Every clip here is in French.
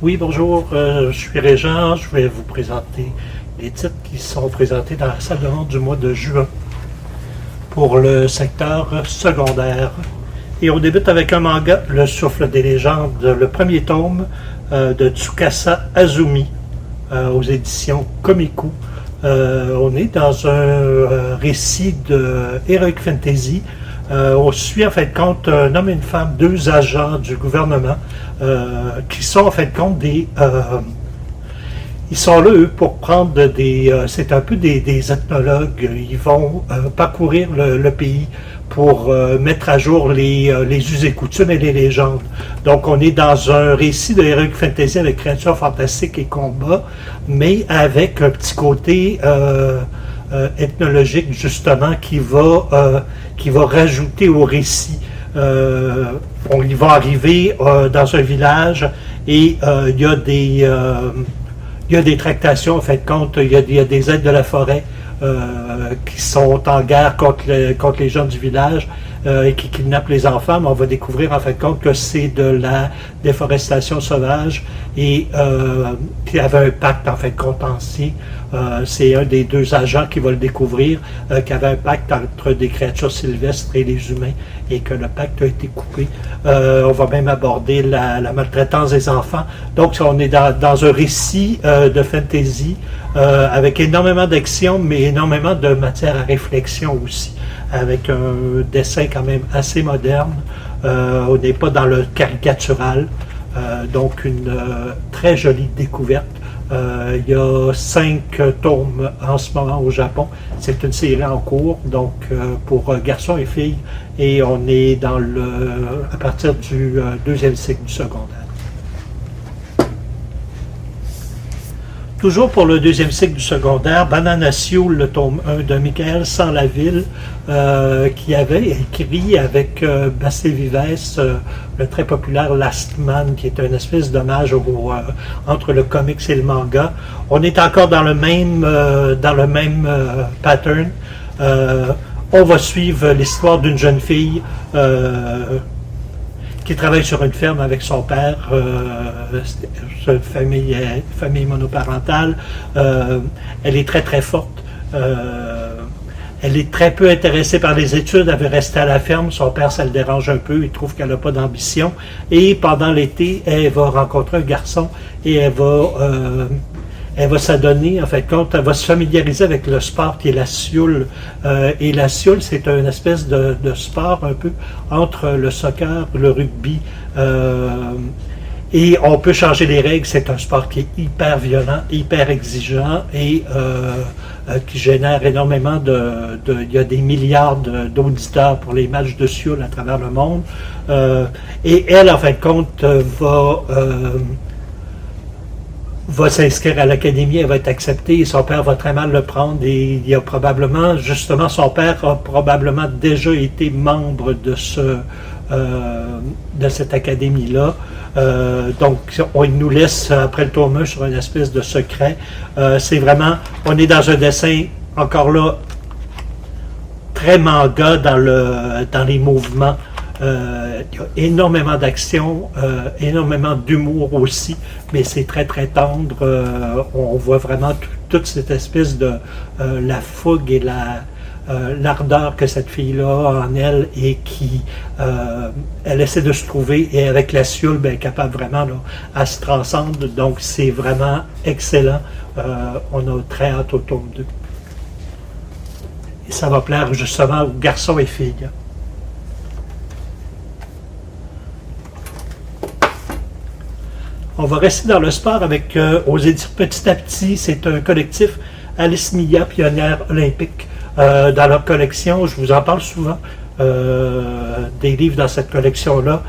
Oui, bonjour, je suis Régent. Je vais vous présenter les titres qui sont présentés dans la salle de vente du mois de juin pour le secteur secondaire. Et on débute avec un manga, Le Souffle des légendes, le premier tome de Tsukasa Azumi aux éditions Komiku. On est dans un récit de Heroic Fantasy. On suit en fait de compte un homme et une femme, deux agents du gouvernement qui sont en fait de compte des... ils sont là, eux, pour prendre des... c'est un peu des ethnologues. Ils vont parcourir le pays pour mettre à jour les us et coutumes et les légendes. Donc on est dans un récit de Heroic Fantasy avec créatures fantastiques et combats, mais avec un petit côté... ethnologique justement qui va rajouter au récit. Il va arriver dans un village et il y a des tractations en fait compte, il y a des aides de la forêt qui sont en guerre contre les gens du village et qui kidnappent les enfants, mais on va découvrir en fait compte que c'est de la déforestation sauvage et qu'il y avait un pacte en fait compte ancien. C'est un des deux agents qui va le découvrir, qu'il y avait un pacte entre des créatures sylvestres et les humains et que le pacte a été coupé. On va même aborder la maltraitance des enfants. Donc on est dans un récit de fantasy avec énormément d'action, mais énormément de matière à réflexion aussi, avec un dessin quand même assez moderne. On n'est pas dans le caricatural, donc une très jolie découverte. Il y a 5 tomes en ce moment au Japon. C'est une série en cours, donc pour garçons et filles, et on est à partir du deuxième cycle du secondaire. Toujours pour le deuxième cycle du secondaire, Banana Sioule, le tome 1 de Michael Sanlaville, qui avait écrit avec Bassé Vives le très populaire Last Man, qui est une espèce d'hommage entre le comics et le manga. On est encore dans le même pattern. On va suivre l'histoire d'une jeune fille qui travaille sur une ferme avec son père, c'est une famille monoparentale. Elle est très très forte. Elle est très peu intéressée par les études, elle veut rester à la ferme. Son père, ça le dérange un peu, il trouve qu'elle n'a pas d'ambition. Et pendant l'été, elle va rencontrer un garçon et elle va s'adonner, en fait, elle va se familiariser avec le sport qui est la sioule. Et la sioule, c'est une espèce de sport un peu entre le soccer, le rugby. Et on peut changer les règles. C'est un sport qui est hyper violent, hyper exigeant et qui génère énormément il y a des milliards d'auditeurs pour les matchs de sioule à travers le monde. Et elle, en fin de compte, va s'inscrire à l'académie, elle va être acceptée et son père va très mal le prendre et il y a probablement, justement, son père a probablement déjà été membre de cette académie-là. Donc, on nous laisse, après le tome 1, sur une espèce de secret. C'est vraiment, on est dans un dessin, encore là, très manga dans les mouvements. Il y a énormément d'action, énormément d'humour aussi, mais c'est très très tendre. On voit vraiment toute cette espèce de la fougue et l'ardeur que cette fille-là a en elle et qui elle essaie de se trouver et avec la sioule, ben, capable vraiment là, à se transcendre. Donc c'est vraiment excellent. On a très hâte au tome 2. Et ça va plaire justement aux garçons et filles. On va rester dans le sport avec aux éditions Petit à Petit. C'est un collectif Alice Mia, pionnière olympique. Dans leur collection, je vous en parle souvent, des livres dans cette collection-là,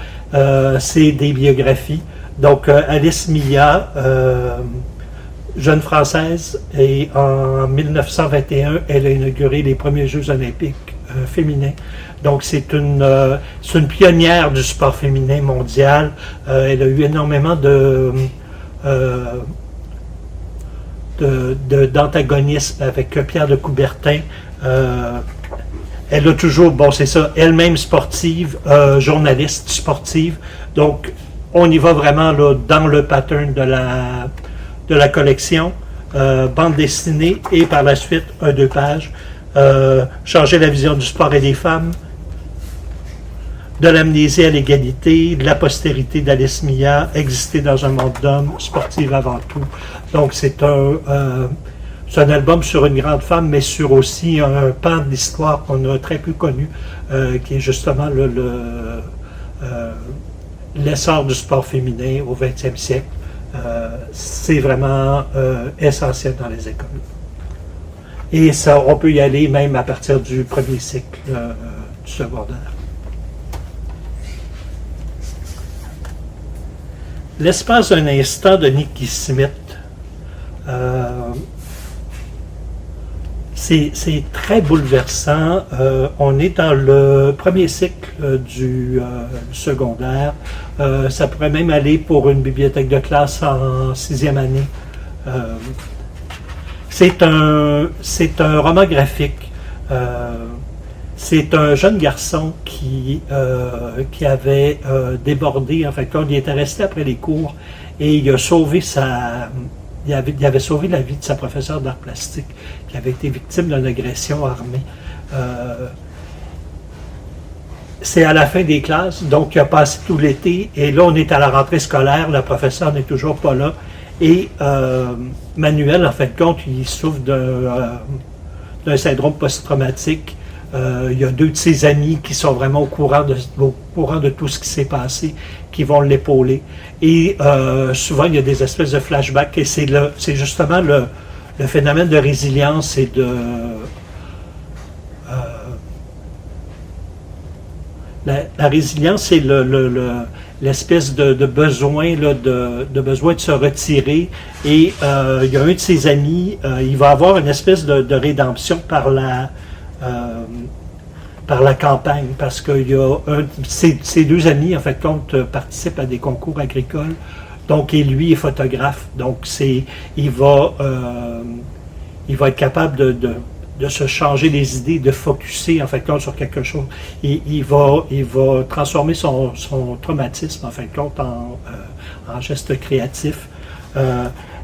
c'est des biographies. Donc Alice Mia, jeune Française, et en 1921, elle a inauguré les premiers Jeux olympiques féminins. Donc c'est une pionnière du sport féminin mondial. Elle a eu énormément d'antagonisme avec Pierre de Coubertin. Elle a toujours, bon c'est ça, elle-même sportive, journaliste sportive. Donc on y va vraiment là, dans le pattern de la collection. Bande dessinée et par la suite, 2 pages. Changer la vision du sport et des femmes. De l'amnésie à l'égalité, de la postérité d'Alice Mia, exister dans un monde d'hommes, sportive avant tout. Donc c'est un album sur une grande femme, mais sur aussi un pan de l'histoire qu'on a très peu connu, qui est justement l'essor du sport féminin au 20e siècle. C'est vraiment essentiel dans les écoles. Et ça, on peut y aller même à partir du premier cycle du secondaire. L'espace d'un instant de Nicky Smith, c'est très bouleversant. On est dans le premier cycle du secondaire. Ça pourrait même aller pour une bibliothèque de classe en 6e année. C'est un roman graphique. C'est un jeune garçon qui avait débordé. En fait, quand il était resté après les cours et il a sauvé il avait sauvé la vie de sa professeure d'art plastique qui avait été victime d'une agression armée. C'est à la fin des classes, donc il a passé tout l'été et là on est à la rentrée scolaire, la professeure n'est toujours pas là et Manuel, en fin de compte, il souffre d'un syndrome post-traumatique. Il y a 2 de ses amis qui sont vraiment au courant de tout ce qui s'est passé, qui vont l'épauler. Et souvent, il y a des espèces de flashbacks. Et c'est justement le phénomène de résilience et de... la résilience, c'est l'espèce de besoin, là, de besoin de se retirer. Et il y a un de ses amis, il va avoir une espèce de rédemption par la campagne, parce que ses 2 amis, en fait, participent à des concours agricoles, donc, et lui est photographe, donc il va être capable de se changer les idées, de focusser, en fait, sur quelque chose. Il va transformer son traumatisme, en fait, en geste créatif.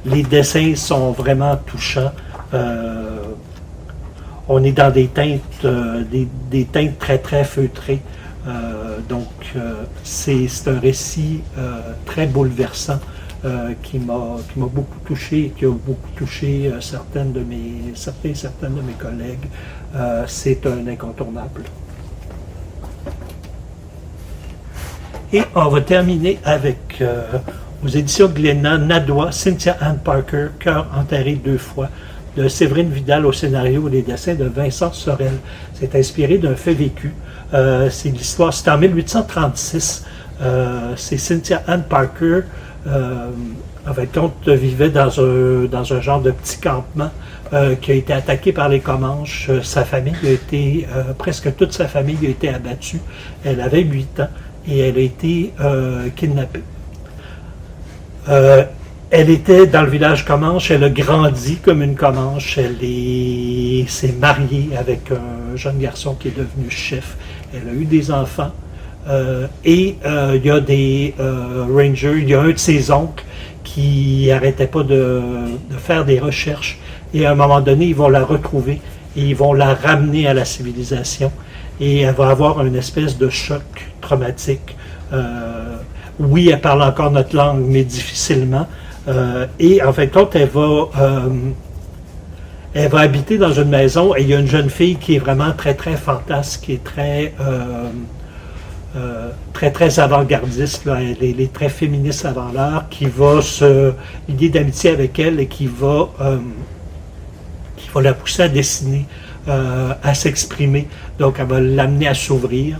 Les dessins sont vraiment touchants. On est dans des teintes, des teintes très, très feutrées. Donc, c'est un récit très bouleversant qui m'a beaucoup touché et qui a beaucoup touché certaines de mes collègues. C'est un incontournable. Et on va terminer avec, aux éditions de Glénat, Nadwa, Cynthia Ann Parker, Cœur enterré 2 fois, de Séverine Vidal au scénario et les dessins de Vincent Sorel. C'est inspiré d'un fait vécu. C'est l'histoire, c'était en 1836. C'est Cynthia Ann Parker, en fait, vivait dans un genre de petit campement qui a été attaqué par les Comanches. Sa famille a été, presque toute sa famille a été abattue. Elle avait 8 ans et elle a été kidnappée. Elle était dans le village Comanche, elle a grandi comme une Comanche, elle s'est mariée avec un jeune garçon qui est devenu chef, elle a eu des enfants, et il y a des rangers, il y a un de ses oncles qui n'arrêtait pas de faire des recherches, et à un moment donné, ils vont la retrouver, et ils vont la ramener à la civilisation, et elle va avoir une espèce de choc traumatique. Oui, elle parle encore notre langue, mais difficilement. Et en fait, quand elle va habiter dans une maison et il y a une jeune fille qui est vraiment très, très fantasque, qui est très, très, très avant-gardiste, là. Elle est très féministe avant l'heure, qui va se lier d'amitié avec elle et qui va la pousser à dessiner, à s'exprimer. Donc, elle va l'amener à s'ouvrir.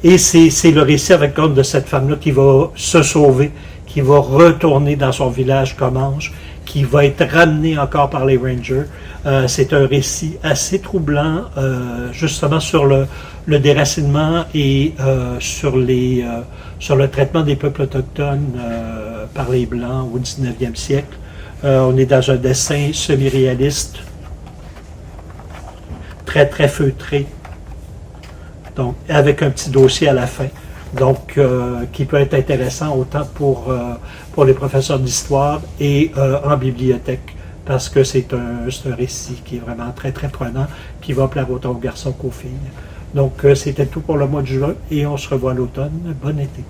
Et c'est le récit avec compte de cette femme-là qui va se sauver, qui va retourner dans son village Comanche, qui va être ramené encore par les Rangers. C'est un récit assez troublant, justement sur le déracinement et sur le traitement des peuples autochtones par les Blancs au 19e siècle. On est dans un dessin semi-réaliste, très très feutré, donc avec un petit dossier à la fin. donc qui peut être intéressant autant pour les professeurs d'histoire et en bibliothèque, parce que c'est un récit qui est vraiment très, très prenant, qui va plaire autant aux garçons qu'aux filles. Donc, c'était tout pour le mois de juin et on se revoit à l'automne. Bon été.